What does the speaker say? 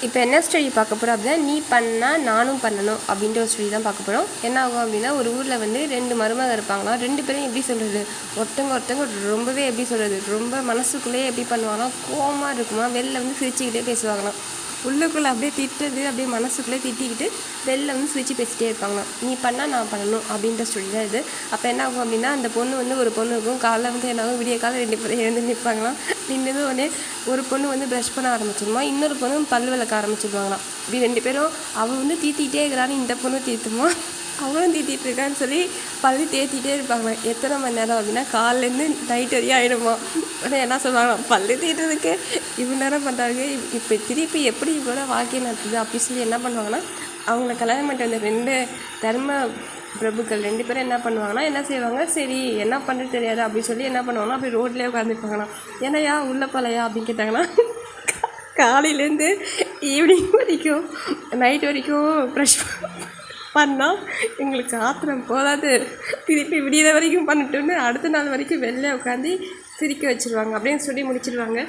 இப்போ என்ன ஸ்டோரி பார்க்க போகிறோம் அப்படின்னா, நீ பண்ணால் நானும் பண்ணணும் அப்படின்ற ஒரு ஸ்டோரி தான் பார்க்க போகிறோம். என்ன ஆகும் அப்படின்னா, ஒரு ஊரில் வந்து 2 மருமக இருப்பாங்களா. 2 பேரும் எப்படி சொல்கிறது, ஒருத்தவங்க ரொம்பவே எப்படி சொல்கிறது, ரொம்ப மனசுக்குள்ளேயே எப்படி பண்ணுவாங்கன்னா, கோவமாக இருக்குமா, வெளில வந்து சிரிச்சுக்கிட்டே பேசுவாங்களாம். உள்ளுக்குள்ளே அப்படியே திட்டுறது, அப்படியே மனசுக்குள்ளே திட்டிக்கிட்டு வெளில வந்து சிரிச்சு பேசிகிட்டே இருப்பாங்களாம். நீ பண்ணால் நான் பண்ணணும் அப்படின்ற ஸ்டோரி தான் இது. அப்போ என்ன ஆகும் அப்படின்னா, அந்த பொண்ணு வந்து ஒரு பொண்ணு இருக்கும். காலைல வந்து என்ன ஆகும், விடிய காலை 2 பேரும் எழுந்து நிற்பாங்களாம். நின்றதும் உடனே ஒரு பொண்ணு வந்து ப்ரஷ் பண்ண ஆரம்பிச்சிருமா, இன்னொரு பொண்ணு பல் விளக்க ஆரம்பிச்சிருவாங்களாம். இப்படி 2 பேரும் அவள் வந்து தீத்திக்கிட்டே இருக்கிறான்னு இந்த பொண்ணு தீர்த்துமா, அவளும் தீத்திட்டு இருக்கான்னு சொல்லி பல்லு தேத்திட்டே இருப்பாங்களாம். எத்தனை மணி நேரம் அப்படின்னா, காலையிலேருந்து நைட் வரையும் ஆகிடுமா. உடனே என்ன சொல்லுவாங்களாம், பல்லு தீட்டுறதுக்கு இவ்வளோ நேரம் பண்ணுறாங்க, இப்போ திருப்பி எப்படி கூட வாழ்க்கை நடத்துது அப்படி சொல்லி என்ன பண்ணுவாங்கன்னா, அவங்கள கல்யாணம் பண்ணிட்டு வந்த 2 தர்ம பிரபுக்கள் 2 பேரும் என்ன பண்ணுவாங்கன்னா, என்ன செய்வாங்க, சரி என்ன பண்ணுறது தெரியாது அப்படின்னு சொல்லி என்ன பண்ணுவாங்கன்னா, அப்படி ரோட்லேயே உட்காந்துருப்பாங்களாம். ஏன்னாயா உள்ளே போகலையா அப்படின்னு கேட்டாங்கன்னா, காலையிலேருந்து ஈவினிங் வரைக்கும் நைட் வரைக்கும் ப்ரெஷ் பண்ணால் எங்களுக்கு ஆத்திரம் போதாது, திருப்பி விடிகிற வரைக்கும் பண்ணிட்டோன்னு அடுத்த நாள் வரைக்கும் வெளில உட்காந்து சிரிக்க வச்சுருவாங்க அப்படின்னு சொல்லி முடிச்சிடுவாங்க.